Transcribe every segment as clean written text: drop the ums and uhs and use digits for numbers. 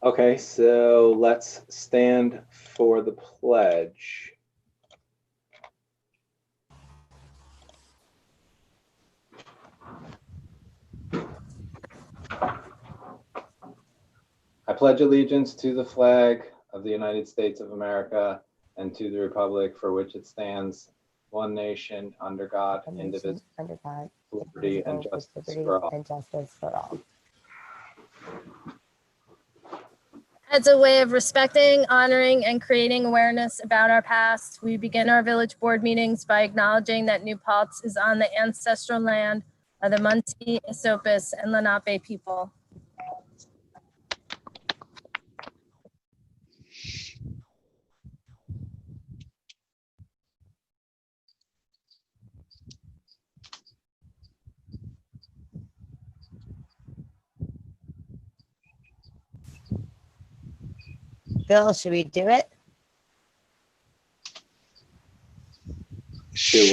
Okay, so let's stand for the pledge. I pledge allegiance to the flag of the United States of America and to the republic for which it stands, one nation, under God, indivisible, under God, liberty and with justice liberty for all. and justice for all. As a way of respecting, honoring, and creating awareness about our past, we begin our village board meetings by acknowledging that New Paltz is on the ancestral land of the Munsee, Esopus, and Lenape people. Bill, should we do it?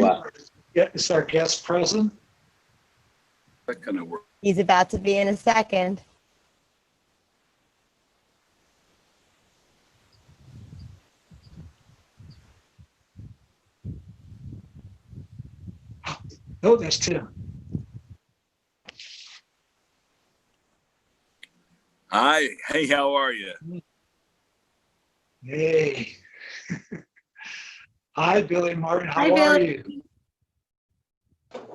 what? Yeah, is our guest present? That kind of work. He's about to be in a second. Oh, that's Tim. Hi, hey, how are you? Hey. Hi, Billy Martin. How Hi, are Bill. you?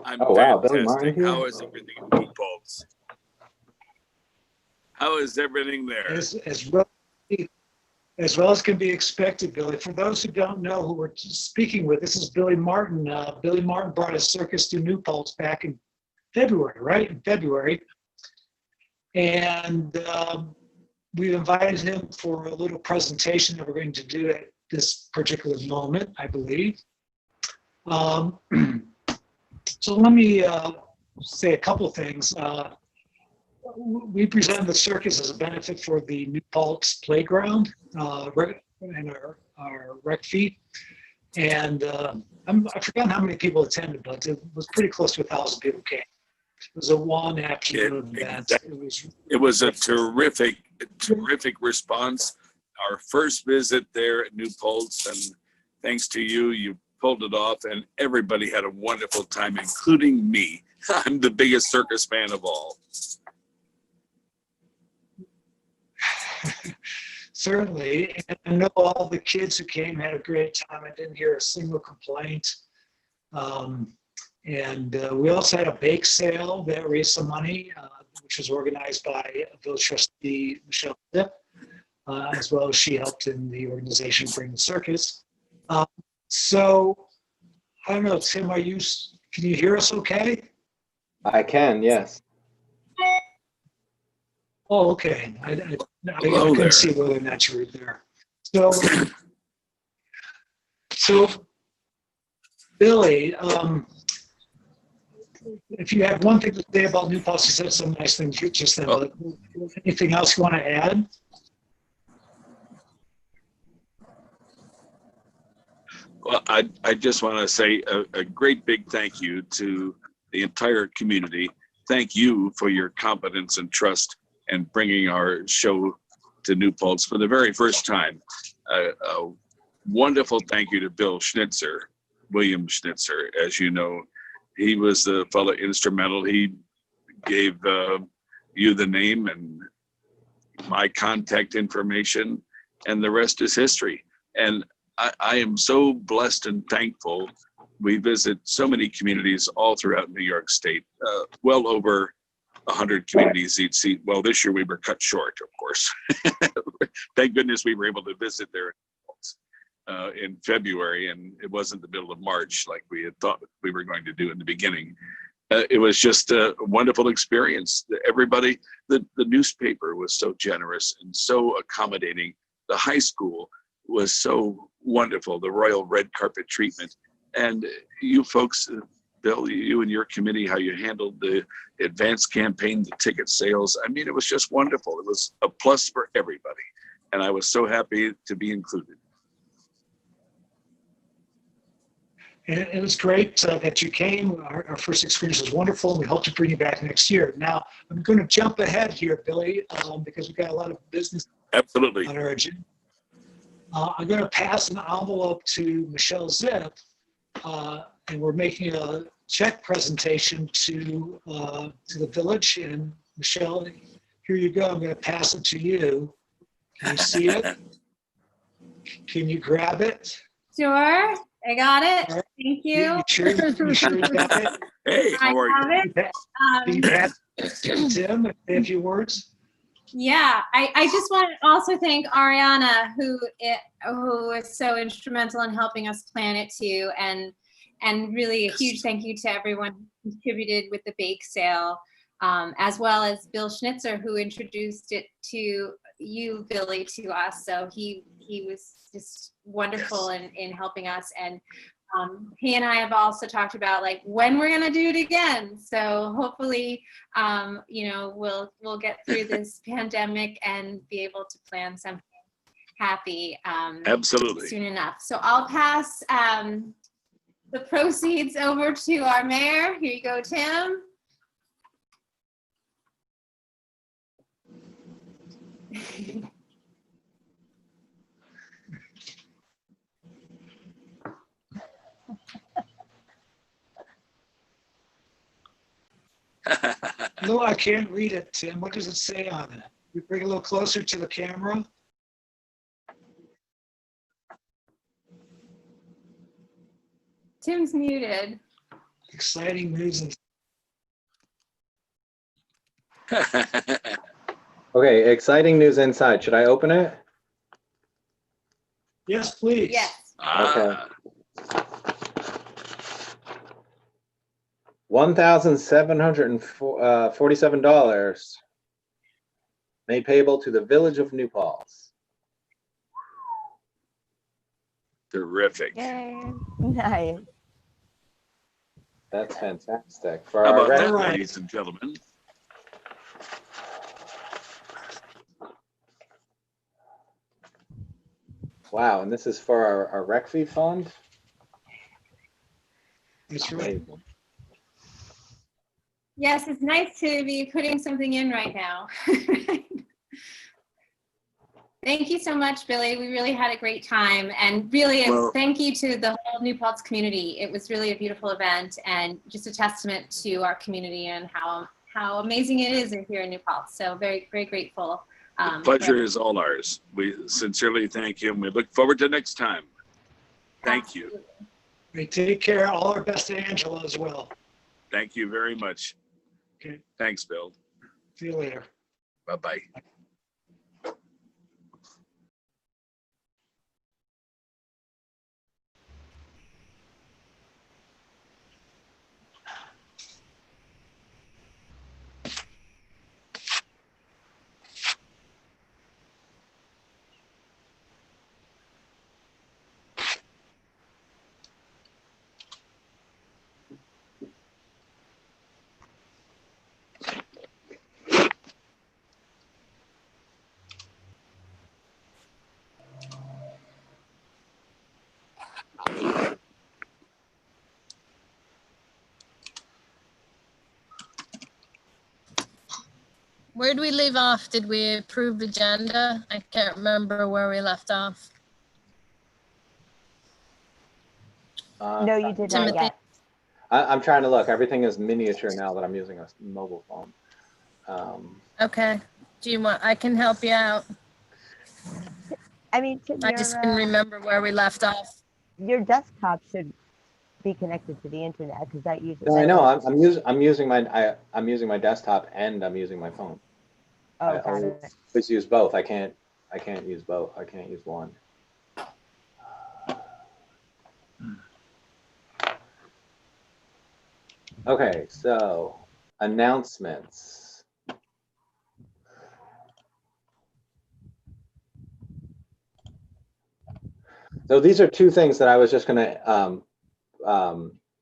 I'm Oh, wow, Billy fantastic. Martin here? How is everything in New Paltz? How is everything there? As well as can be expected, Billy. For those who don't know who we're speaking with, this is Billy Martin. Billy Martin brought a circus to New Paltz back in February, right? In February. And we invited him for a little presentation that we're going to do at this particular moment, I believe. So let me say a couple of things. We present the circus as a benefit for the New Paltz Playground and our rec feed. And I forgot how many people attended, but it was pretty close to 1,000 people came. It was a one afternoon event. It was a terrific response. Our first visit there at New Paltz, and thanks to you, you pulled it off, and everybody had a wonderful time, including me. I'm the biggest circus fan of all. Certainly. And I know all the kids who came had a great time. I didn't hear a single complaint. And we also had a bake sale that raised some money, which was organized by village trustee Michelle Dipp, as well as she helped in the organization Bring the Circus. So I don't know, Tim, can you hear us okay? I can, yes. Oh, okay. I couldn't see whether or not you were there. So Billy, if you have one thing to say about New Paltz, you said some nice things just then. But anything else you want to add? Well, I just want to say a great big thank you to the entire community. Thank you for your confidence and trust in bringing our show to New Paltz for the very first time. A wonderful thank you to Bill Schnitzer, William Schnitzer. As you know, he was the fellow instrumental. He gave you the name and my contact information, and the rest is history. And I am so blessed and thankful. We visit so many communities all throughout New York State, well over 100 communities each seat. Well, this year we were cut short, of course. Thank goodness we were able to visit there in February, and it wasn't the middle of March like we had thought we were going to do in the beginning. It was just a wonderful experience. Everybody, the newspaper was so generous and so accommodating. The high school was so wonderful, the royal red carpet treatment. And you folks, Bill, you and your committee, how you handled the advance campaign, the ticket sales. I mean, it was just wonderful. It was a plus for everybody. And I was so happy to be included. And it was great that you came. Our first experience was wonderful. And we hope to bring you back next year. Now, I'm going to jump ahead here, Billy, because we've got a lot of business Absolutely. on our agenda. I'm going to pass an envelope to Michelle Zip, and we're making a check presentation to the village. And Michelle, here you go. I'm going to pass it to you. Can you see it? Can you grab it? Sure, I got it. Thank you. You sure you got it? Hey, I how are you? have it. Can you pass it to Tim, say a few words? Yeah, I just want to also thank Ariana, who was so instrumental in helping us plan it too, and really a huge thank you to everyone who contributed with the bake sale, as well as Bill Schnitzer, who introduced it to you, Billy, to us. So he was just wonderful in helping us, and he and I have also talked about like when we're gonna do it again. So hopefully, we'll get through this pandemic and be able to plan something happy Absolutely. soon enough. So I'll pass the proceeds over to our mayor. Here you go, Tim. No, I can't read it, Tim. What does it say on it? You bring it a little closer to the camera. Tim's muted. Exciting news. And Okay, exciting news inside. Should I open it? yes, please. Yes. Ah, $1,747 made payable to the Village of New Paltz. terrific. Yay. Nice. That's fantastic. For How our about that, All right. ladies and gentlemen? Wow, and this is for our rec fee fund? That's right. Amazing. Yes, it's nice to be putting something in right now. Thank you so much, Billy. We really had a great time, and really Well- thank you to the whole New Paltz community. It was really a beautiful event and just a testament to our community and how amazing it is here in New Paltz. So very, very grateful. The pleasure is all ours. We sincerely thank you, and we look forward to next time. Thank you. Hey, take care. All our best to Angela as well. Thank you very much. Okay. Thanks, Bill. See you later. Bye-bye. Where did we leave off? Did we approve agenda? I can't remember where we left off. No, you did not Timothy. yet. I'm trying to look. Everything is miniature now that I'm using a mobile phone. Okay. Do you want, I can help you out. I mean, Tim, I just didn't remember where we left off. your desktop should be connected to the internet because that usually. No, I know. I'm using my desktop and I'm using my phone. Oh, I got always it. use both. I can't use both. I can't use one. Okay, so announcements. So these are two things that I was just going to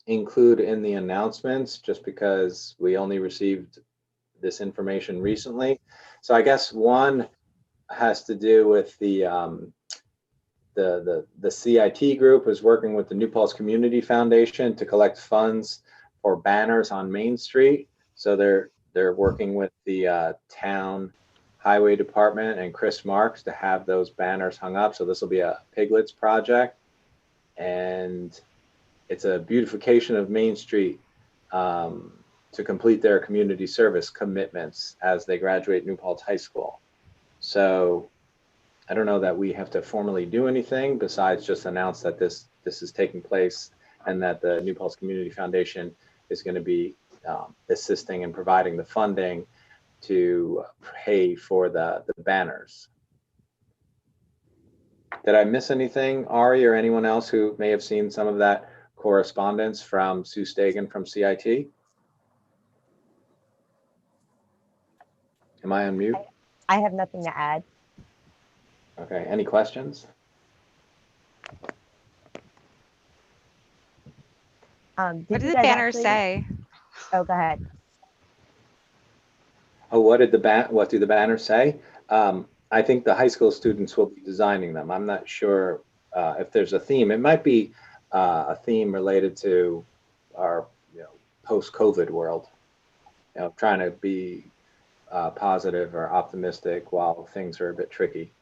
include in the announcements just because we only received this information recently. So I guess one has to do with the the CIT group is working with the New Paltz Community Foundation to collect funds for banners on Main Street. So they're working with the town highway department and Chris Marks to have those banners hung up. So this will be a Piglets project, and it's a beautification of Main Street to complete their community service commitments as they graduate New Paltz High School. So I don't know that we have to formally do anything besides just announce that this is taking place and that the New Paltz Community Foundation is going to be assisting and providing the funding to pay for the banners. Did I miss anything, Ari, or anyone else who may have seen some of that correspondence from Sue Stagen from CIT? Am I on mute? I have nothing to add. Okay, any questions? What What did the banner say? Oh, go ahead. Oh, what do the banners say? I think the high school students will be designing them. I'm not sure if there's a theme. It might be a theme related to our post-COVID world. Trying to be positive or optimistic while things are a bit tricky.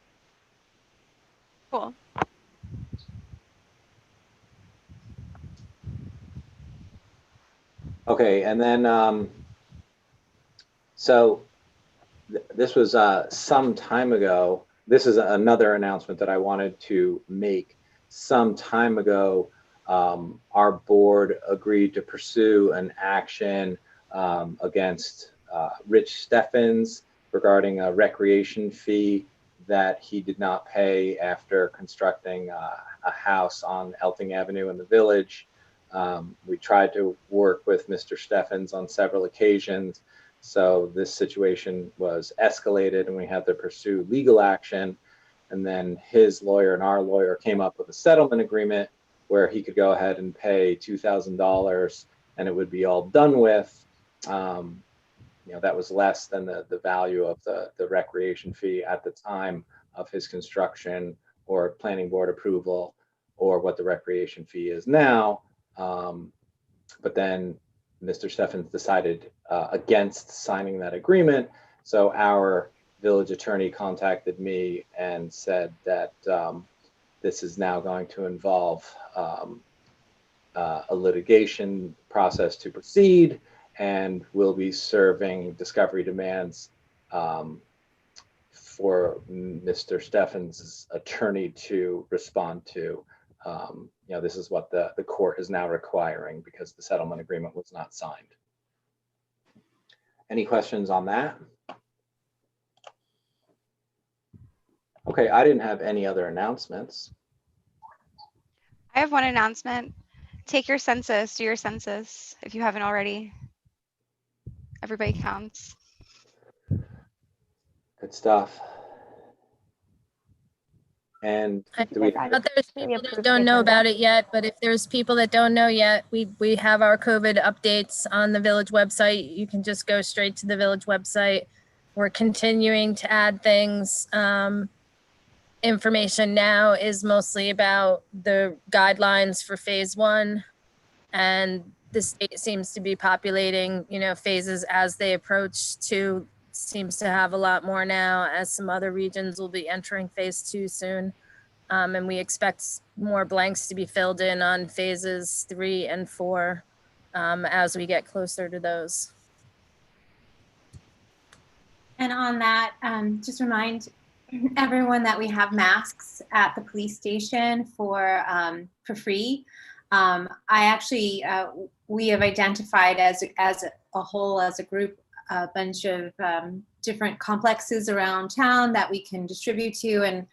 Cool. Okay, and then so this was some time ago. This is another announcement that I wanted to make. Some time ago, our board agreed to pursue an action against Rich Steffens regarding a recreation fee that he did not pay after constructing a house on Elting Avenue in the village. We tried to work with Mr. Steffens on several occasions. So this situation was escalated and we had to pursue legal action. And then his lawyer and our lawyer came up with a settlement agreement where he could go ahead and pay $2,000 and it would be all done with. That was less than the value of the recreation fee at the time of his construction or planning board approval or what the recreation fee is now. But then Mr. Steffens decided against signing that agreement. So our village attorney contacted me and said that this is now going to involve a litigation process to proceed, and we'll be serving discovery demands for Mr. Steffens' attorney to respond to. This is what the court is now requiring because the settlement agreement was not signed. Any questions on that? Okay, I didn't have any other announcements. I have one announcement. Take your census, do your census if you haven't already. Everybody counts. Good stuff. And do we But there's people that don't know about it yet, but if there's people that don't know yet, we have our COVID updates on the village website. You can just go straight to the village website. We're continuing to add things. Information now is mostly about the guidelines for phase 1, and the state seems to be populating, phases as they approach 2. Seems to have a lot more now, as some other regions will be entering phase 2 soon. And we expect more blanks to be filled in on phases 3 and 4 as we get closer to those. And on that, just remind everyone that we have masks at the police station for free. We have identified as a whole, as a group, a bunch of different complexes around town that we can distribute to. And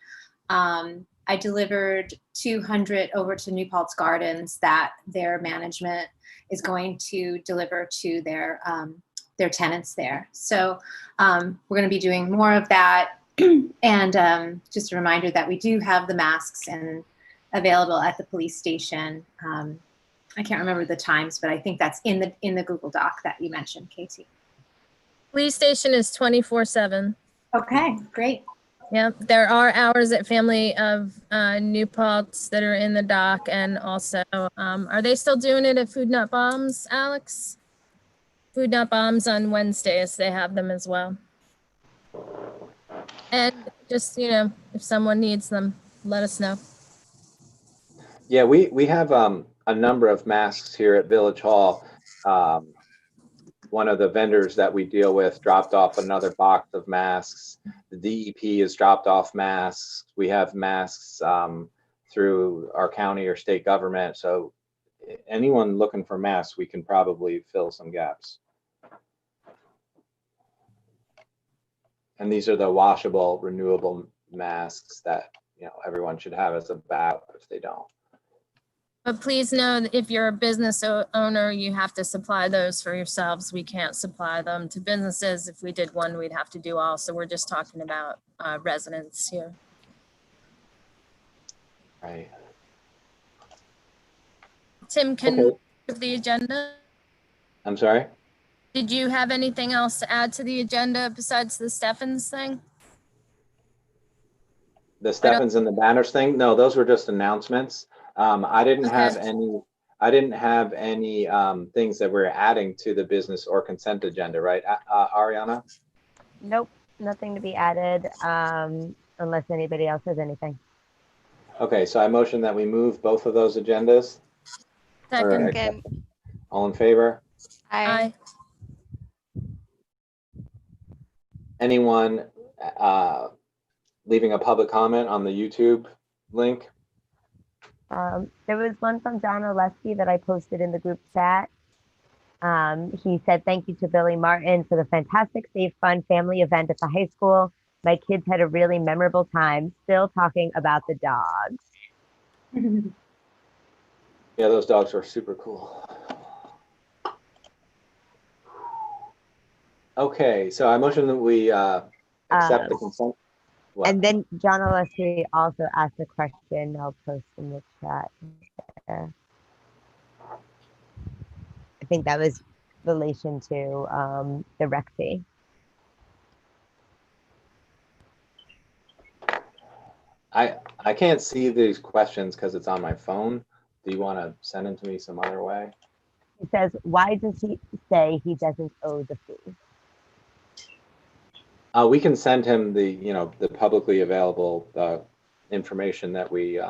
I delivered 200 over to New Paltz Gardens that their management is going to deliver to their tenants there. So we're going to be doing more of that. And just a reminder that we do have the masks and available at the police station. I can't remember the times, but I think that's in the Google Doc that you mentioned, Katie. Police station is 24/7. Okay, great. Yeah, there are hours at Family of New Paltz that are in the dock, and also, are they still doing it at Food Not Bombs, Alex? Food Not Bombs on Wednesdays, they have them as well. And just, if someone needs them, let us know. Yeah, we have a number of masks here at Village Hall. One of the vendors that we deal with dropped off another box of masks. The DEP has dropped off masks. We have masks through our county or state government. So anyone looking for masks, we can probably fill some gaps. And these are the washable, renewable masks that everyone should have as a backup if they don't. But please know that if you're a business owner, you have to supply those for yourselves. We can't supply them to businesses. If we did one, we'd have to do all. So we're just talking about residents here. Right. Tim, can Okay. we move the agenda? I'm sorry? Did you have anything else to add to the agenda besides the Steffens thing? The Steffens and the banners thing? No, those were just announcements. I didn't Okay. have any things that we're adding to the business or consent agenda, right, Ariana? Nope, nothing to be added, unless anybody else has anything. Okay, so I motion that we move both of those agendas. Second. Second. All in favor? Aye. Anyone leaving a public comment on the YouTube link? There was one from John Oleski that I posted in the group chat. He said, "Thank you to Billy Martin for the fantastic Save Fun family event at the high school. My kids had a really memorable time, still talking about the dogs." Yeah, those dogs were super cool. Okay, so I motion that we accept the consent. What? And then John Oleski also asked a question. I'll post in the chat. I think that was relation to the rec fee. I can't see these questions because it's on my phone. Do you want to send them to me some other way? He says, "Why does he say he doesn't owe the fee?" We can send him the publicly available information that we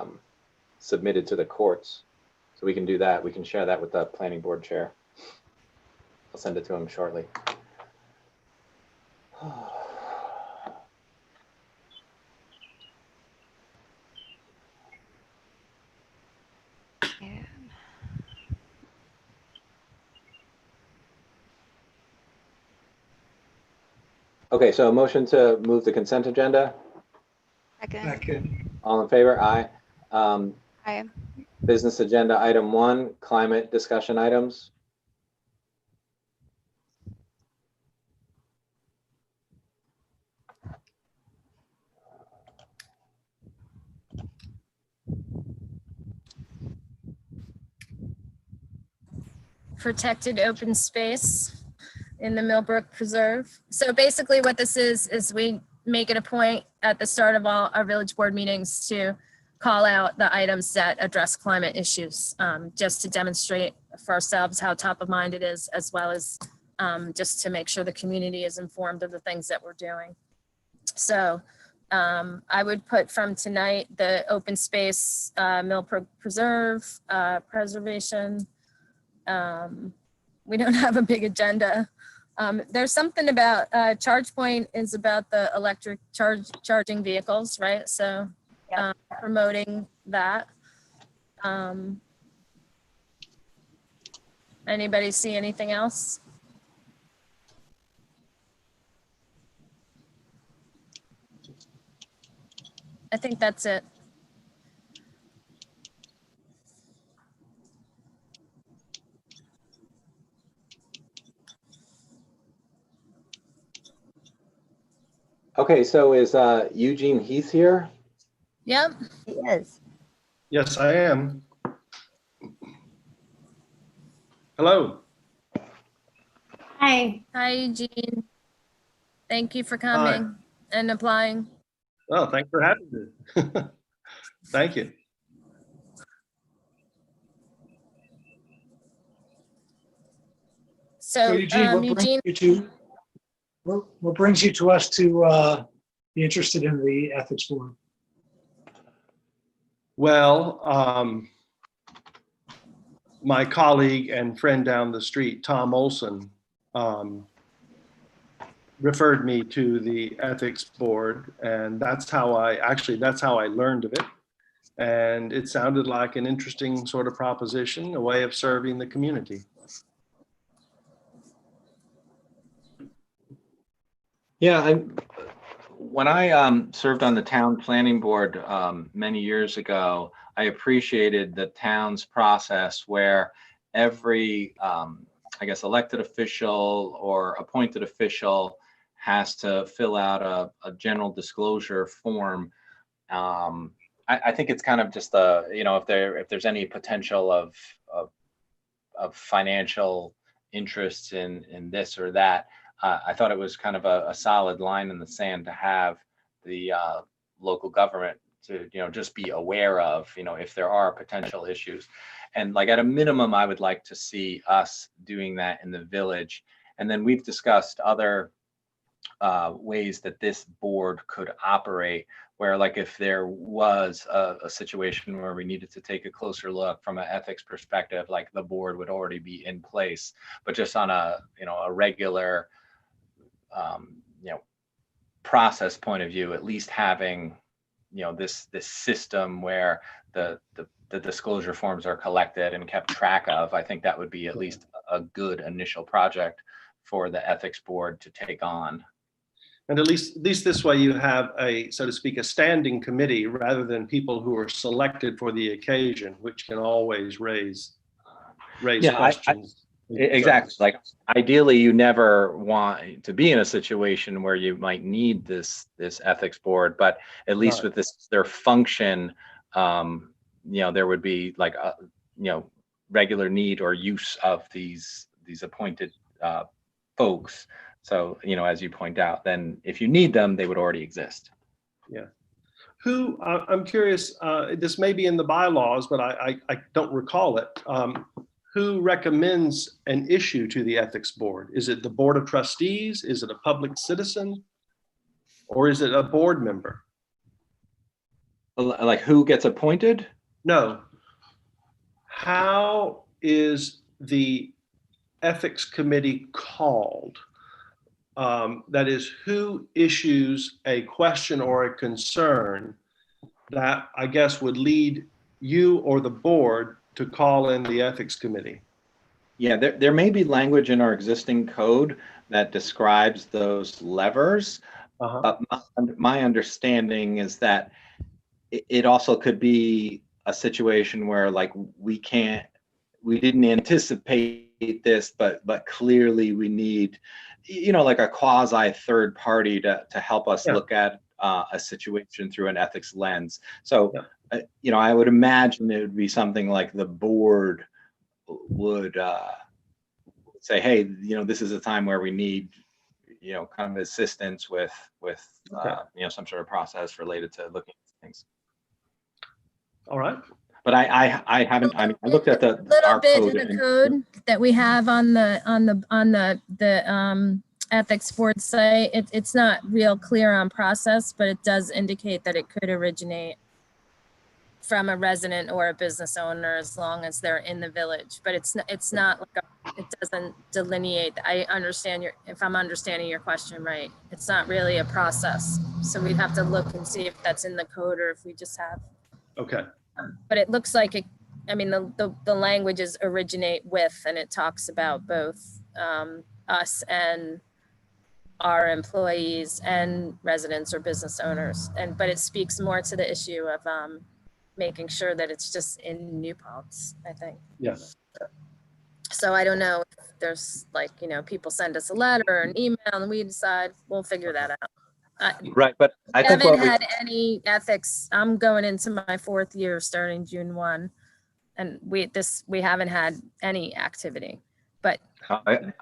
submitted to the courts. So we can do that. We can share that with the planning board chair. I'll send it to him shortly. Yeah. Okay, so a motion to move the consent agenda. Second. Second. All in favor? Aye. Aye. Business agenda item 1, climate discussion items. Protected open space in the Millbrook Preserve. So basically what this is we make it a point at the start of all our village board meetings to call out the items that address climate issues, just to demonstrate for ourselves how top of mind it is, as well as just to make sure the community is informed of the things that we're doing. So I would put from tonight the open space, Millbrook Preserve, preservation. We don't have a big agenda. There's something about ChargePoint is about the electric charging vehicles, right? So promoting that. Anybody see anything else? I think that's it. Okay, so is Eugene Heath here? Yep. He is. Yes, I am. Hello. Hi. Hi, Eugene. Thank you for coming and applying. Well, thanks for having me. Thank you. So, Eugene, Eugene, what brings you to us to be interested in the ethics board? Well, my colleague and friend down the street, Tom Olson, referred me to the ethics board, and that's how I learned of it. And it sounded like an interesting sort of proposition, a way of serving the community. Yeah, when I served on the town planning board many years ago, I appreciated the town's process where every, I guess, elected official or appointed official has to fill out a general disclosure form. I think it's kind of just if there's any potential of financial interests in this or that. I thought it was kind of a solid line in the sand to have the local government to, just be aware of, if there are potential issues. And like at a minimum, I would like to see us doing that in the village. And then we've discussed other ways that this board could operate, where like if there was a situation where we needed to take a closer look from an ethics perspective, like the board would already be in place, but just on a regular process point of view, at least having this system where the disclosure forms are collected and kept track of. I think that would be at least a good initial project for the ethics board to take on. And at least this way you have a, so to speak, a standing committee rather than people who are selected for the occasion, which can always raise questions. Exactly. Like ideally, you never want to be in a situation where you might need this ethics board, but at least with their function, there would be like regular need or use of these appointed folks. So as you point out, then if you need them, they would already exist. Yeah. Who I'm curious. This may be in the bylaws, but I don't recall it. Who recommends an issue to the ethics board? Is it the board of trustees? Is it a public citizen? Or is it a board member? Like who gets appointed? No. How is the ethics committee called? That is, who issues a question or a concern that I guess would lead you or the board to call in the ethics committee? Yeah, there may be language in our existing code that describes those levers. But my understanding is that it also could be a situation where like we didn't anticipate this, but clearly we need, like a quasi third party to help us look at a situation through an ethics lens. So, I would imagine it would be something like the board would say, hey, this is a time where we need, kind of assistance with some sort of process related to looking at things. All right. But I haven't. I looked at our code. In the code that we have on the ethics board site. It's not real clear on process, but it does indicate that it could originate from a resident or a business owner as long as they're in the village. But it's not like it doesn't delineate. I understand if I'm understanding your question right, it's not really a process. So we'd have to look and see if that's in the code or if we just have. Okay. But it looks like it. I mean, the languages originate with, and it talks about both us and our employees and residents or business owners. But it speaks more to the issue of making sure that it's just in New Paltz, I think. Yes. So I don't know if there's people send us a letter or an email and we decide, we'll figure that out. Right, but I think haven't had any ethics. I'm going into my 4th year starting June 1, and we haven't had any activity. But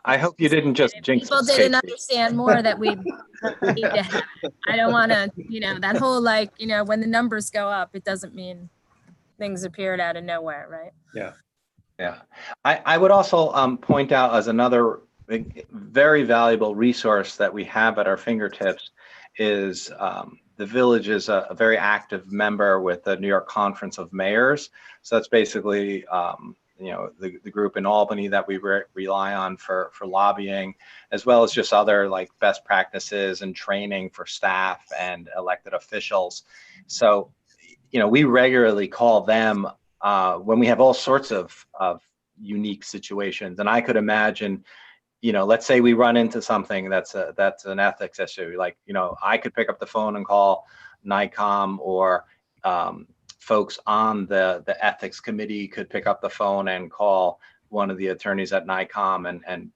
I hope you didn't just jinx People us, didn't Casey. understand more that we need to have it. I don't want to, that whole when the numbers go up, it doesn't mean things appeared out of nowhere, right? Yeah, I would also point out as another very valuable resource that we have at our fingertips is the village is a very active member with the New York Conference of Mayors. So that's basically the group in Albany that we rely on for lobbying, as well as just other like best practices and training for staff and elected officials. So we regularly call them when we have all sorts of unique situations. And I could imagine, let's say we run into something that's an ethics issue. Like, I could pick up the phone and call NICOM, or folks on the ethics committee could pick up the phone and call one of the attorneys at NICOM. And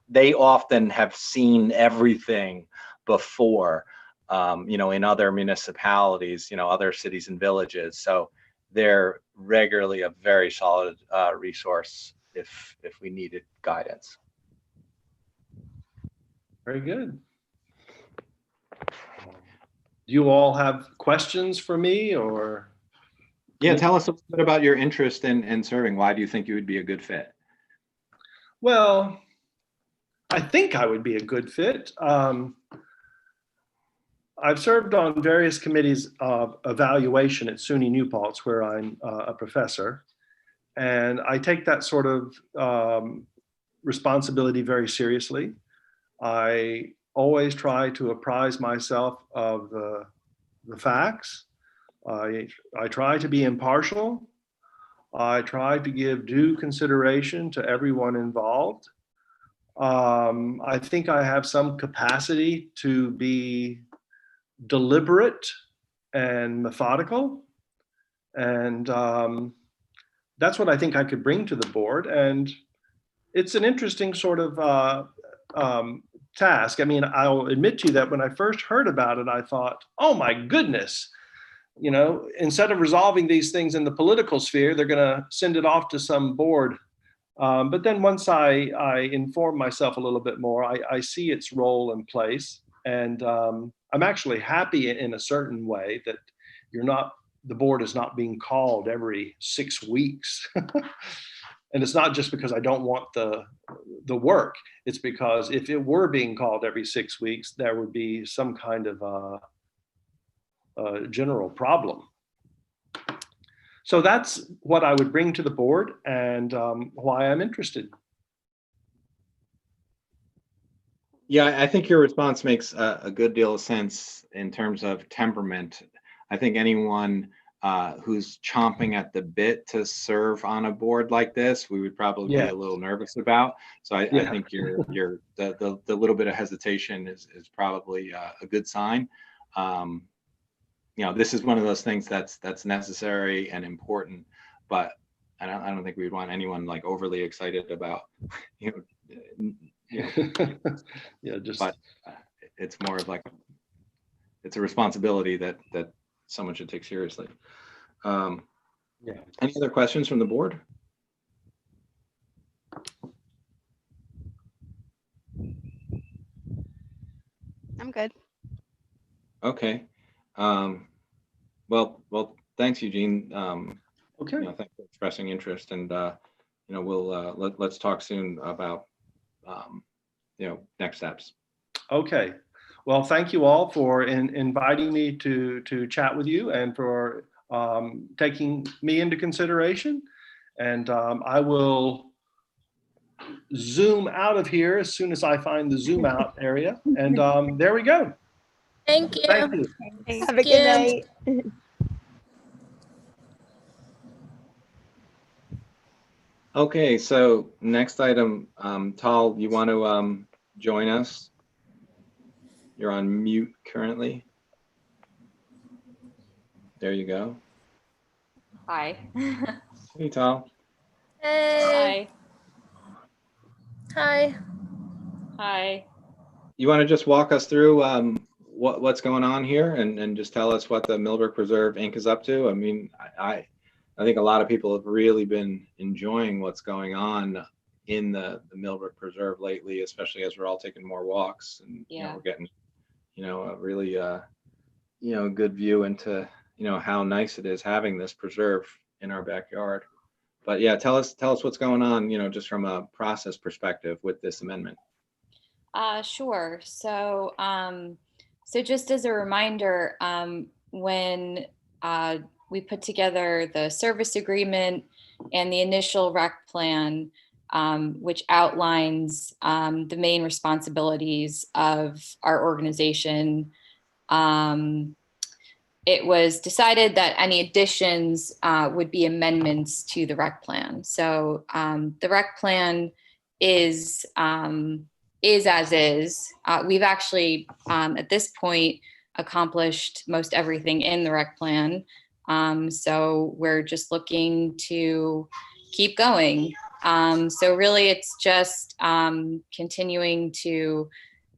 they often have seen everything before, in other municipalities, other cities and villages. So they're regularly a very solid resource if we needed guidance. Very good. Do you all have questions for me, or? Yeah, tell us a little bit about your interest in serving. Why do you think you would be a good fit? Well, I think I would be a good fit. I've served on various committees of evaluation at SUNY New Paltz, where I'm a professor. And I take that sort of responsibility very seriously. I always try to apprise myself of the facts. I try to be impartial. I try to give due consideration to everyone involved. I think I have some capacity to be deliberate and methodical. And that's what I think I could bring to the board. And it's an interesting sort of task. I mean, I'll admit to you that when I first heard about it, I thought, oh my goodness, instead of resolving these things in the political sphere, they're going to send it off to some board. But then once I inform myself a little bit more, I see its role and place. And I'm actually happy in a certain way that the board is not being called every 6 weeks. And it's not just because I don't want the work. It's because if it were being called every 6 weeks, there would be some kind of a general problem. So that's what I would bring to the board and why I'm interested. Yeah, I think your response makes a good deal of sense in terms of temperament. I think anyone who's chomping at the bit to serve on a board like this, we would probably be a little nervous about. So I think the little bit of hesitation is probably a good sign. This is one of those things that's necessary and important, but I don't think we'd want anyone like overly excited about, but it's more of like, it's a responsibility that someone should take seriously. Any other questions from the board? I'm good. Okay. Well, thanks, Eugene. Okay. Thanks for expressing interest, and we'll let's talk soon about next steps. Okay. Well, thank you all for inviting me to chat with you and for taking me into consideration. And I will zoom out of here as soon as I find the zoom out area. And there we go. Thank you. Thank you. Have a good night. Okay, so next item, Tal, you want to join us? You're on mute currently. There you go. Hi. Hey, Tal. Hey. Hi. Hi. You want to just walk us through what's going on here and just tell us what the Millbrook Preserve Inc. is up to? I mean, I think a lot of people have really been enjoying what's going on in the Millbrook Preserve lately, especially as we're all taking more walks and, Yeah. we're getting, a really, good view into, how nice it is having this preserve in our backyard. But yeah, tell us what's going on, just from a process perspective with this amendment. Sure. So, so just as a reminder, when we put together the service agreement and the initial rec plan, which outlines the main responsibilities of our organization, it was decided that any additions would be amendments to the rec plan. So the rec plan is as is. We've actually, at this point, accomplished most everything in the rec plan. So we're just looking to keep going. So really, it's just continuing to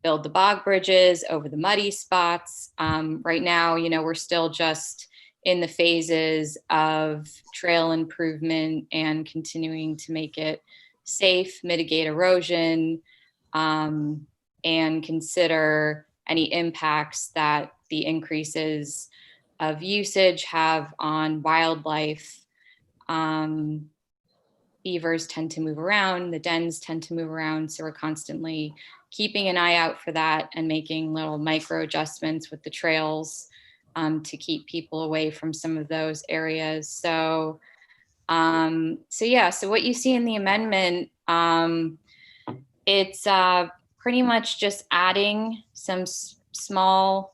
build the bog bridges over the muddy spots. Right now, we're still just in the phases of trail improvement and continuing to make it safe, mitigate erosion, and consider any impacts that the increases of usage have on wildlife. Beavers tend to move around, the dens tend to move around, so we're constantly keeping an eye out for that and making little micro adjustments with the trails to keep people away from some of those areas. So, so what you see in the amendment, it's pretty much just adding some small,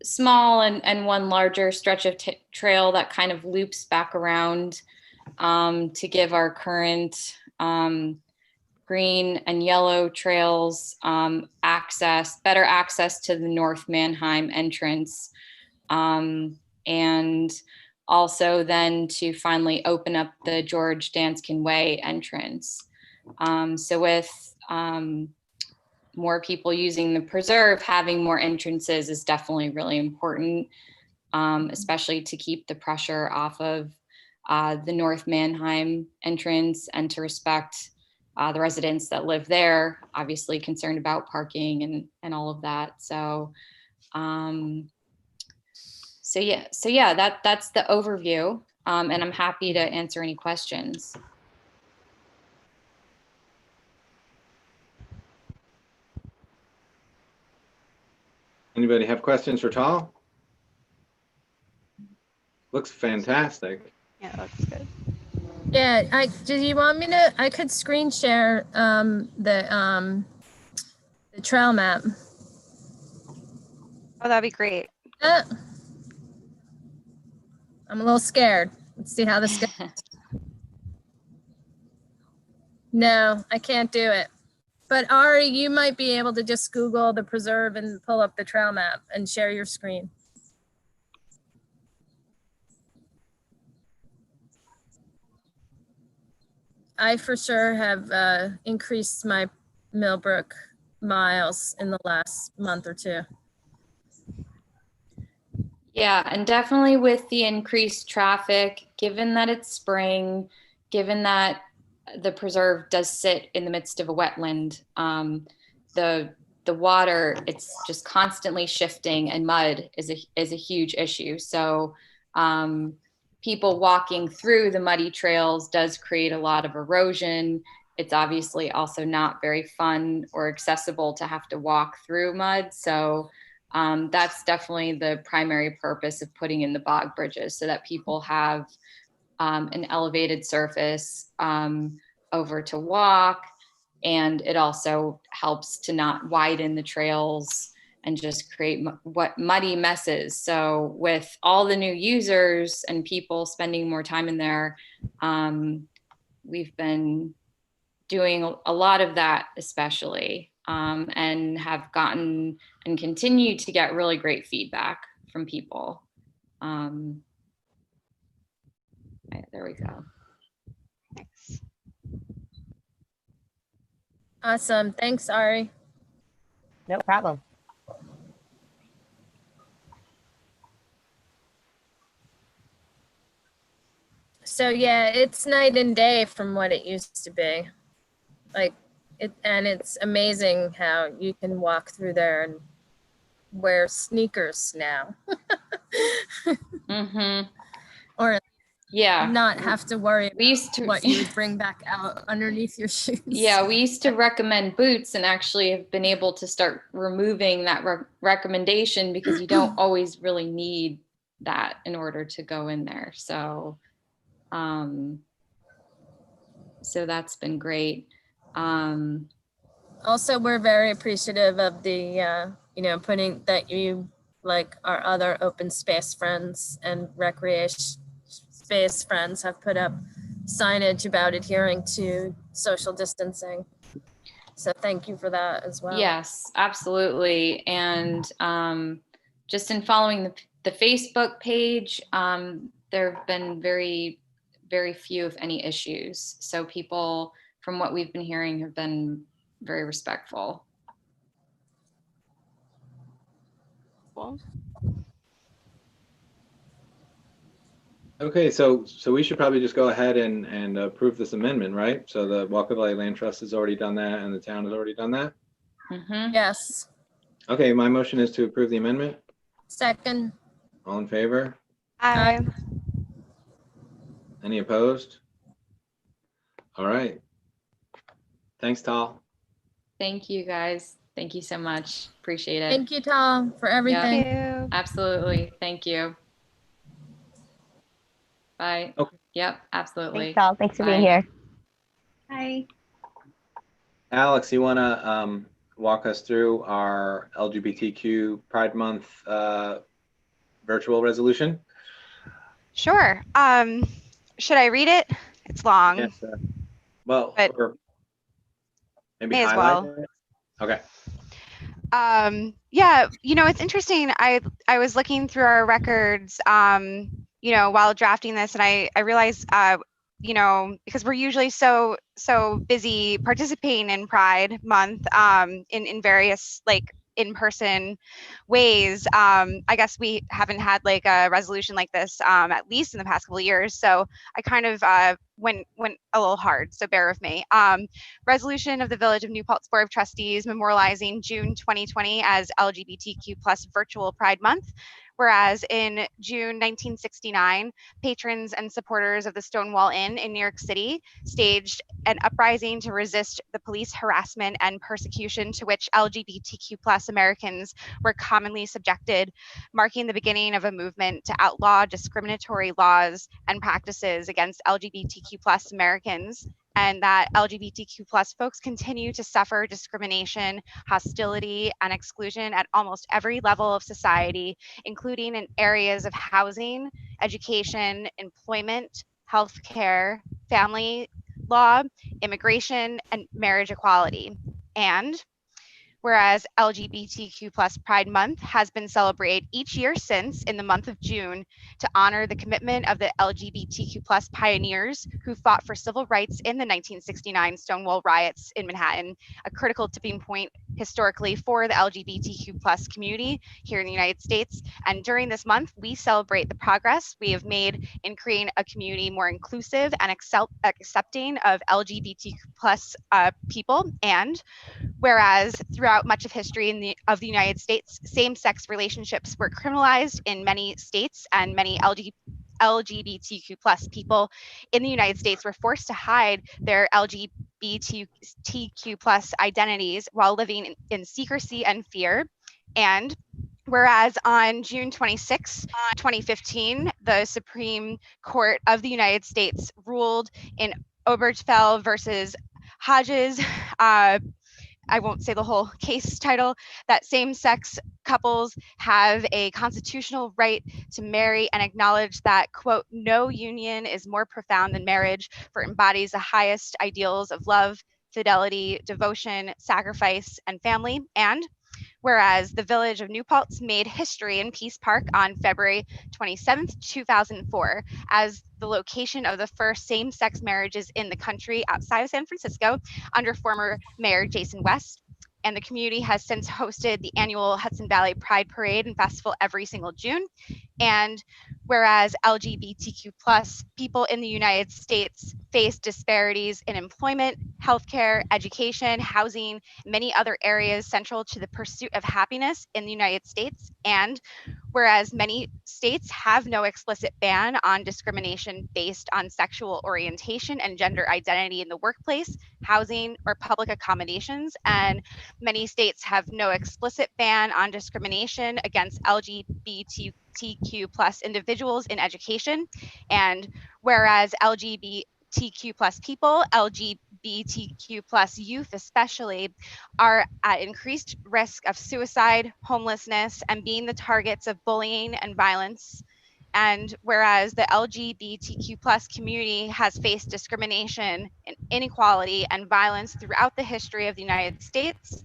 small and one larger stretch of trail that kind of loops back around to give our current green and yellow trails better access to the North Mannheim entrance. And also then to finally open up the George Danskin Way entrance. So with more people using the preserve, having more entrances is definitely really important, especially to keep the pressure off of the North Mannheim entrance and to respect the residents that live there, obviously concerned about parking and all of that. So, that's the overview, and I'm happy to answer any questions. Anybody have questions for Tal? Looks fantastic. Yeah, that looks good. Yeah, do you want me to, I could screen share the trail map. Oh, that'd be great. I'm a little scared. Let's see how this goes. No, I can't do it. But Ari, you might be able to just Google the preserve and pull up the trail map and share your screen. I for sure have increased my Millbrook miles in the last month or two. Yeah, and definitely with the increased traffic, given that it's spring, given that the preserve does sit in the midst of a wetland, the water, it's just constantly shifting, and mud is a huge issue. So people walking through the muddy trails does create a lot of erosion. It's obviously also not very fun or accessible to have to walk through mud. So that's definitely the primary purpose of putting in the bog bridges, so that people have an elevated surface over to walk. And it also helps to not widen the trails and just create muddy messes. So with all the new users and people spending more time in there, we've been doing a lot of that, especially, and have gotten and continue to get really great feedback from people. There we go. Thanks. Awesome. Thanks, Ari. No problem. So yeah, it's night and day from what it used to be. Like and it's amazing how you can walk through there and wear sneakers now. Mm-hmm. Or Yeah. not have to worry We used to, what you would bring back out underneath your shoes. yeah, we used to recommend boots and actually have been able to start removing that recommendation because you don't always really need that in order to go in there. So, so that's been great. Also, we're very appreciative of the, putting that you, like our other open space friends and recreation space friends have put up signage about adhering to social distancing. So thank you for that as well. Yes, absolutely. And just in following the Facebook page, there have been very, very few, if any, issues. So people, from what we've been hearing, have been very respectful. Cool. Okay, so we should probably just go ahead and approve this amendment, right? So the Walker Valley Land Trust has already done that and the town has already done that? Mm-hmm. Yes. Okay, my motion is to approve the amendment. Second. All in favor? Aye. Any opposed? All right. Thanks, Tal. Thank you, guys. Thank you so much. Appreciate it. Thank you, Tom, for everything. Thank you. Absolutely. Thank you. Bye. Okay. Yep, absolutely. Thanks, all. Thanks for being Bye. here. Hi. Alex, you want to walk us through our LGBTQ Pride Month virtual resolution? Sure. Should I read it? It's long. Yes. Well, But or maybe may as highlight well. it. Okay. Yeah, it's interesting. I was looking through our records, while drafting this, and I realized, because we're usually so busy participating in Pride Month, in various in-person ways. I guess we haven't had a resolution like this, at least in the past couple of years. So I kind of went a little hard, so bear with me. Resolution of the Village of New Paltz Board of Trustees memorializing June 2020 as LGBTQ+ Virtual Pride Month. Whereas in June 1969, patrons and supporters of the Stonewall Inn in New York City staged an uprising to resist the police harassment and persecution to which LGBTQ+ Americans were commonly subjected, marking the beginning of a movement to outlaw discriminatory laws and practices against LGBTQ+ Americans, and that LGBTQ+ folks continue to suffer discrimination, hostility, and exclusion at almost every level of society, including in areas of housing, education, employment, healthcare, family law, immigration, and marriage equality. And whereas LGBTQ+ Pride Month has been celebrated each year since in the month of June to honor the commitment of the LGBTQ+ pioneers who fought for civil rights in the 1969 Stonewall riots in Manhattan, a critical tipping point historically for the LGBTQ+ community here in the United States. And during this month, we celebrate the progress we have made in creating a community more inclusive and accepting of LGBTQ+ people. And whereas throughout much of history of the United States, same-sex relationships were criminalized in many states, and many LGBTQ+ people in the United States were forced to hide their LGBTQ+ identities while living in secrecy and fear. And whereas on June 26, 2015, the Supreme Court of the United States ruled in Obergefell versus Hodges, I won't say the whole case title, that same-sex couples have a constitutional right to marry and acknowledge that, quote, no union is more profound than marriage, for it embodies the highest ideals of love, fidelity, devotion, sacrifice, and family. And whereas the Village of New Paltz made history in Peace Park on February 27th, 2004, as the location of the first same-sex marriages in the country outside of San Francisco under former Mayor Jason West. And the community has since hosted the annual Hudson Valley Pride Parade and Festival every single June. And whereas LGBTQ plus people in the United States face disparities in employment, healthcare, education, housing, many other areas central to the pursuit of happiness in the United States. And whereas many states have no explicit ban on discrimination based on sexual orientation and gender identity in the workplace, housing, or public accommodations, and many states have no explicit ban on discrimination against LGBTQ plus individuals in education. And whereas LGBTQ plus people, LGBTQ plus youth especially, are at increased risk of suicide, homelessness, and being the targets of bullying and violence. And whereas the LGBTQ plus community has faced discrimination, inequality, and violence throughout the history of the United States,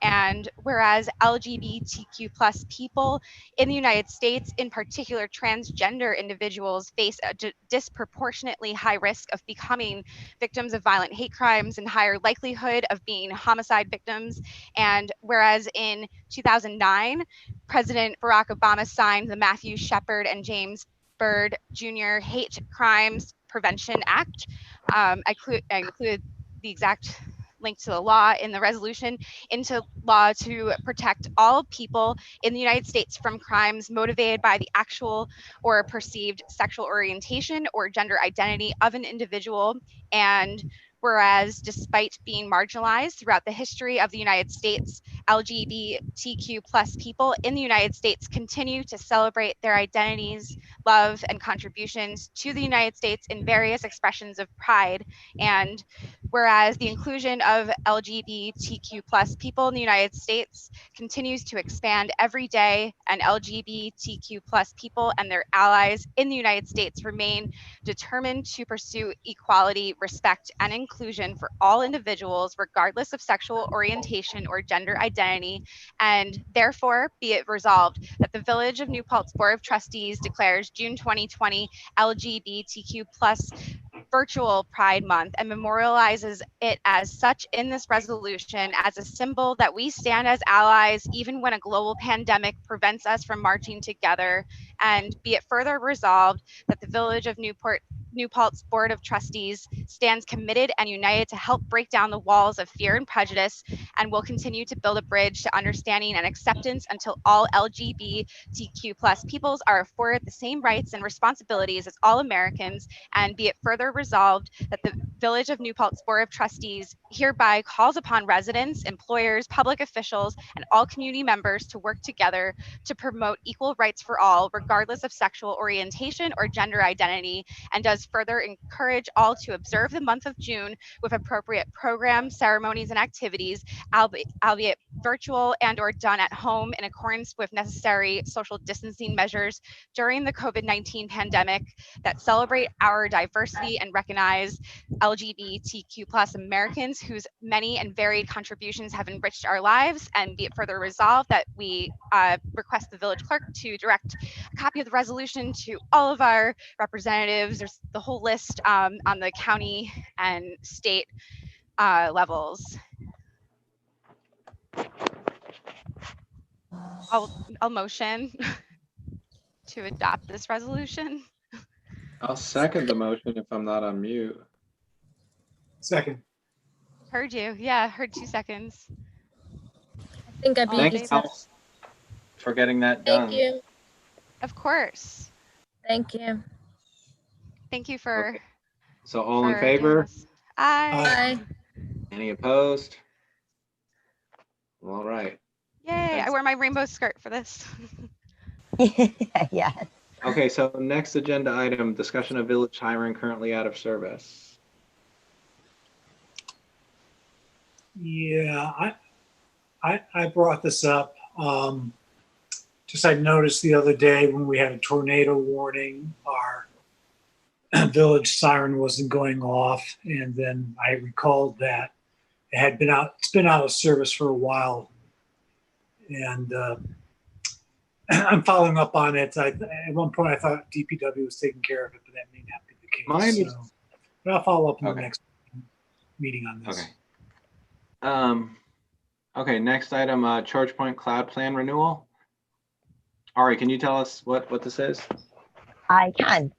and whereas LGBTQ plus people in the United States, in particular transgender individuals, face a disproportionately high risk of becoming victims of violent hate crimes and higher likelihood of being homicide victims. And whereas in 2009, President Barack Obama signed the Matthew Shepard and James Byrd Jr. Hate Crimes Prevention Act. I included the exact link to the law in the resolution, into law to protect all people in the United States from crimes motivated by the actual or perceived sexual orientation or gender identity of an individual. And whereas despite being marginalized throughout the history of the United States, LGBTQ plus people in the United States continue to celebrate their identities, love, and contributions to the United States in various expressions of pride. And whereas the inclusion of LGBTQ plus people in the United States continues to expand every day, and LGBTQ plus people and their allies in the United States remain determined to pursue equality, respect, and inclusion for all individuals, regardless of sexual orientation or gender identity. And therefore, be it resolved that the Village of New Paltz Board of Trustees declares June 2020 LGBTQ plus virtual Pride Month and memorializes it as such in this resolution as a symbol that we stand as allies even when a global pandemic prevents us from marching together. And be it further resolved that the Village of New Paltz Board of Trustees stands committed and united to help break down the walls of fear and prejudice, and will continue to build a bridge to understanding and acceptance until all LGBTQ plus peoples are afforded the same rights and responsibilities as all Americans. And be it further resolved that the Village of New Paltz Board of Trustees hereby calls upon residents, employers, public officials, and all community members to work together to promote equal rights for all, regardless of sexual orientation or gender identity, and does further encourage all to observe the month of June with appropriate programs, ceremonies, and activities, albeit virtual and or done at home in accordance with necessary social distancing measures during the COVID-19 pandemic, that celebrate our diversity and recognize LGBTQ plus Americans whose many and varied contributions have enriched our lives. And be it further resolved that we request the village clerk to direct a copy of the resolution to all of our representatives. There's the whole list on the county and state levels. I'll motion to adopt this resolution. I'll second the motion if I'm not on mute. Second. Heard you. Yeah, heard 2 seconds. I think I beat Thank you. you Alice, for getting that done. Thank you. Of course. Thank you. Thank you for. Okay. So all in for favor? doing this. Aye. Bye. Any opposed? All right. Yay, I Thanks. wear my rainbow skirt for this. Yes. Okay, so next agenda item, discussion of village hiring currently out of service. Yeah, I brought this up. Just I noticed the other day when we had a tornado warning, our village siren wasn't going off, and then I recalled that it had been out. It's been out of service for a while, and I'm following up on it. At one point, I thought DPW was taking care of it, but that may not be the case. Mine is- So, but I'll follow up in Okay. the next meeting on this. Okay. Okay, next item, Charge Point Cloud Plan renewal. Ari, can you tell us what this is? I can.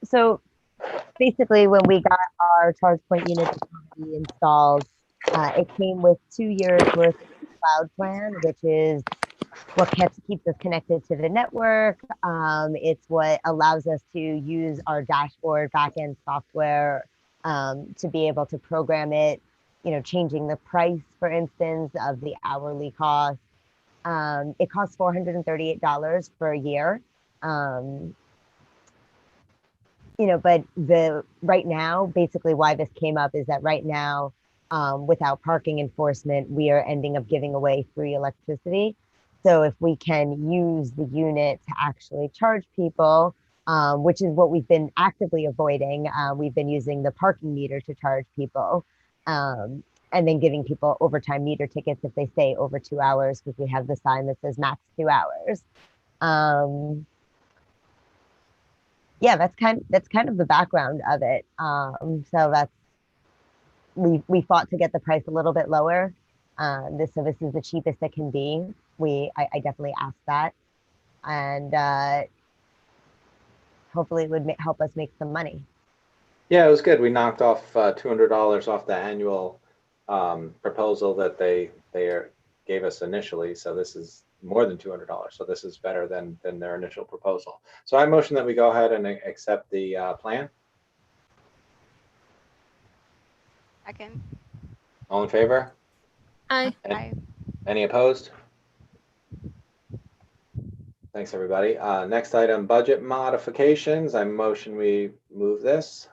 So basically, when we got our charge point unit installed, it came with 2 years worth of cloud plan, which is what keeps us connected to the network. It's what allows us to use our dashboard backend software to be able to program it, changing the price, for instance, of the hourly cost. It costs $438 for a year. But right now, basically why this came up is that right now, without parking enforcement, we are ending up giving away free electricity. So if we can use the unit to actually charge people, which is what we've been actively avoiding, we've been using the parking meter to charge people, and then giving people overtime meter tickets if they stay over 2 hours, because we have the sign that says max 2 hours. Yeah, that's kind of the background of it. So we fought to get the price a little bit lower. This is the cheapest it can be. I definitely asked that, and hopefully it would help us make some money. Yeah, it was good. We knocked off $200 off the annual proposal that they gave us initially. So this is more than $200. So this is better than their initial proposal. So I motion that we go ahead and accept the plan. Second. All in favor? Aye. Aye. Any opposed? Thanks, everybody. Next item, budget modifications. I motion we move this.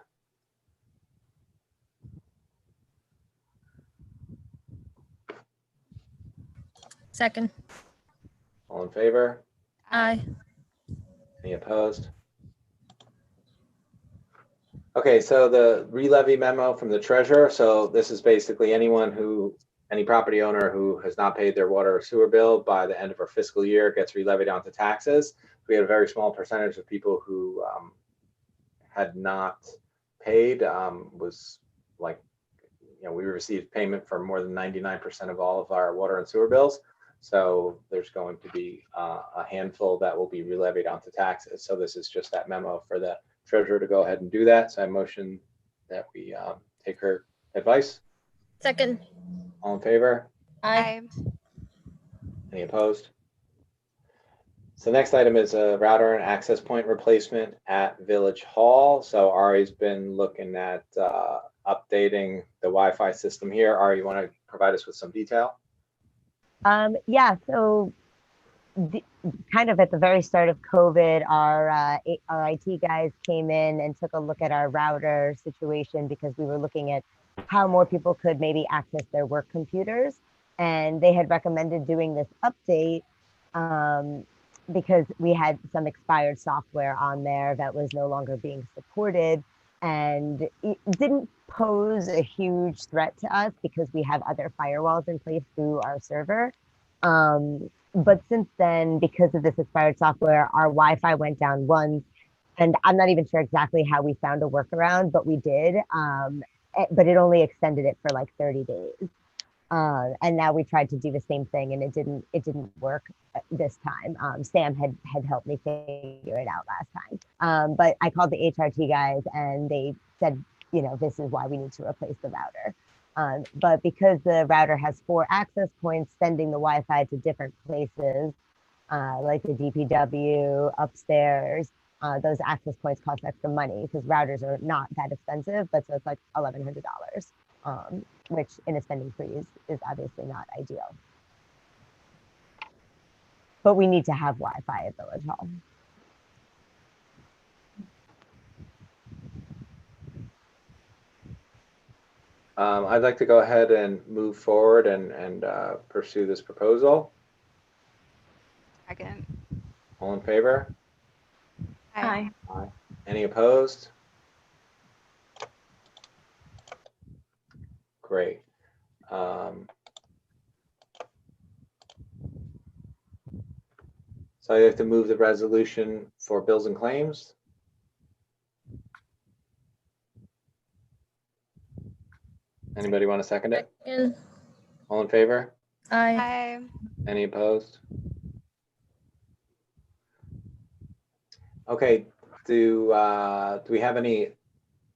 Second. All in favor? Aye. Any opposed? Okay, so the re-levy memo from the treasurer. So this is basically any property owner who has not paid their water or sewer bill by the end of our fiscal year gets re-levied onto taxes. We had a very small percentage of people who had not paid. Was like, we received payment for more than 99% of all of our water and sewer bills. So there's going to be a handful that will be re-levied onto taxes. So this is just that memo for the treasurer to go ahead and do that. So I motion that we take her advice. Second. All in favor? Aye. Any opposed? So next item is a router and access point replacement at Village Hall. So Ari's been looking at updating the Wi-Fi system here. Ari, you want to provide us with some detail? Yeah, so kind of at the very start of COVID, our IT guys came in and took a look at our router situation, because we were looking at how more people could maybe access their work computers. And they had recommended doing this update because we had some expired software on there that was no longer being supported. And it didn't pose a huge threat to us because we have other firewalls in place through our server. But since then, because of this expired software, our Wi-Fi went down once, and I'm not even sure exactly how we found a workaround, but we did. But it only extended it for like 30 days. And now we tried to do the same thing, and it didn't work this time. Sam had helped me figure it out last time. But I called the HRT guys, and they said, this is why we need to replace the router. But because the router has 4 access points sending the Wi-Fi to different places, like the DPW, upstairs, those access points cost extra money, because routers are not that expensive, but so it's like $1,100, which in a spending freeze is obviously not ideal. But we need to have Wi-Fi at Village Hall. I'd like to go ahead and move forward and pursue this proposal. Second. All in favor? Aye. Aye. Any opposed? Great. So I have to move the resolution for bills and claims. Anybody want to second it? Second. All in favor? Aye. Aye. Any opposed? Okay, do we have any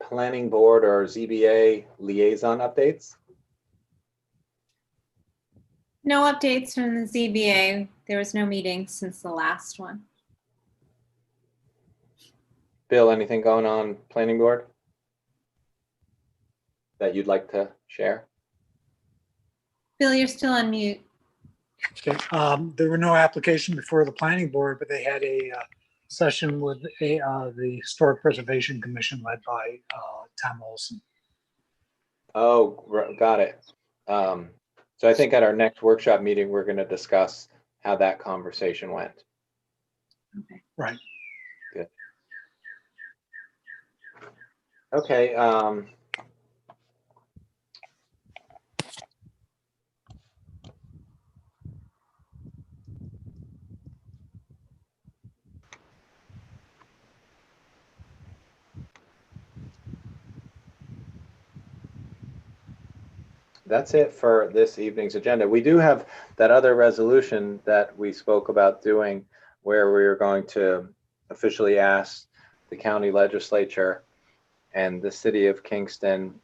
planning board or ZBA liaison updates? No updates from the ZBA. There was no meeting since the last one. Bill, anything going on planning board that you'd like to share? Bill, you're still on mute. Okay, there were no application before the planning board, but they had a session with the Historic Preservation Commission led by Tom Olson. Oh, got it. So I think at our next workshop meeting, we're going to discuss how that conversation went. Okay. Right. Good. Okay. That's it for this evening's agenda. We do have that other resolution that we spoke about doing where we are going to officially ask the county legislature and the city of Kingston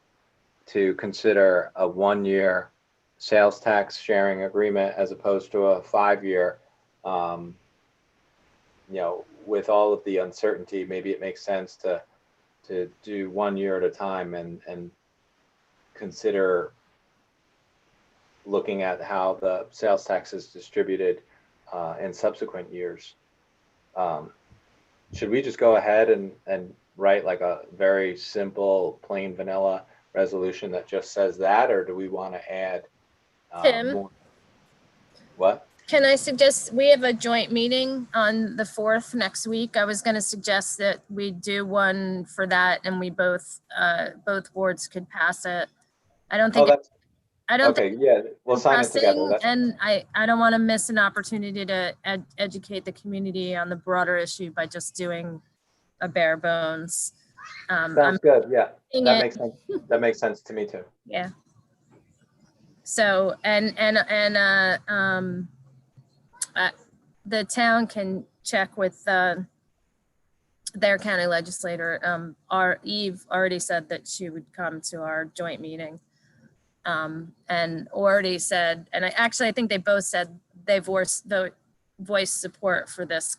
to consider a 1-year sales tax sharing agreement as opposed to a 5-year. You know, with all of the uncertainty, maybe it makes sense to do 1 year at a time and consider looking at how the sales tax is distributed in subsequent years. Should we just go ahead and write like a very simple, plain vanilla resolution that just says that, or do we want to add Tim? more? What? Can I suggest, we have a joint meeting on the 4th next week. I was going to suggest that we do one for that and we both boards could pass it. I don't think, that's I don't okay. think Yeah, we'll sign it together. pressing, and I don't want to miss an opportunity to educate the community on the broader issue by just doing a bare bones. Sounds good. Yeah, thinking that it- makes sense. That makes sense to me too. Yeah. So, the town can check with their county legislator. Our Eve already said that she would come to our joint meeting. And already said, and I think they both said they voiced support for this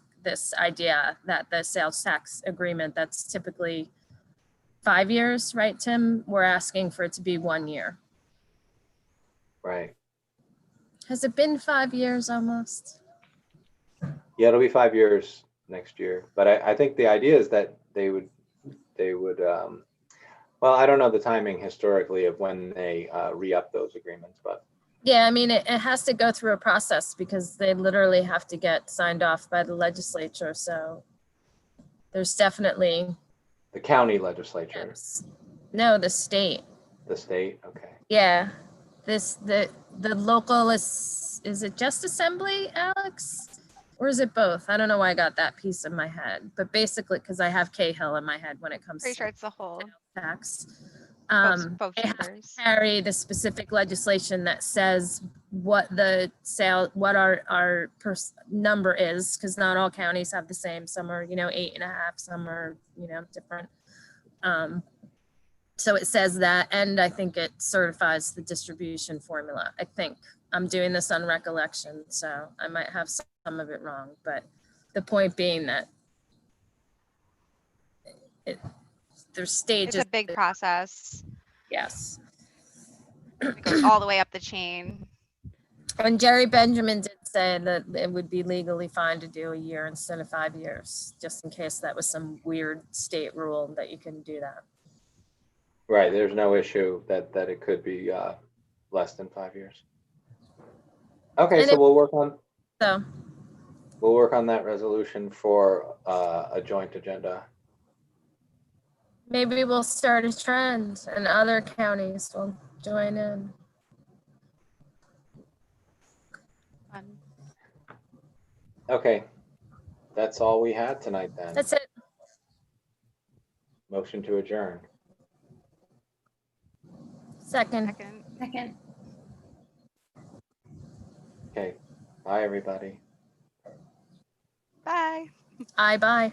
idea that the sales tax agreement that's typically 5 years, right, Tim? We're asking for it to be 1 year. Right. Has it been 5 years almost? Yeah, it'll be 5 years next year. But I think the idea is that they would well, I don't know the timing historically of when they re-up those agreements, but Yeah, I mean, it has to go through a process because they literally have to get signed off by the legislature. So there's definitely. the county legislature, No, the state. the state, okay. Yeah, the local is it just assembly, Alex? Or is it both? I don't know why I got that piece in my head, but basically, because I have Cahill in my head when it comes Pretty to sure it's the whole. tax. Both They have to chambers. carry the specific legislation that says what our number is, because not all counties have the same. Some are, 8.5, some are, different. So it says that, and I think it certifies the distribution formula. I think I'm doing this on recollection, so I might have some of it wrong, but the point being that there's stages. It's a big process. Yes. It goes all the way up the chain. And Jerry Benjamin did say that it would be legally fine to do a year instead of 5 years, just in case that was some weird state rule that you can do that. Right, there's no issue that it could be less than 5 years. Okay, And so we'll work on that resolution for a joint agenda. Maybe we'll start a trend and other counties will join in. Fun. Okay, that's all we had tonight then. That's it. Motion to adjourn. Second. Second. Okay, bye everybody. Bye. Bye.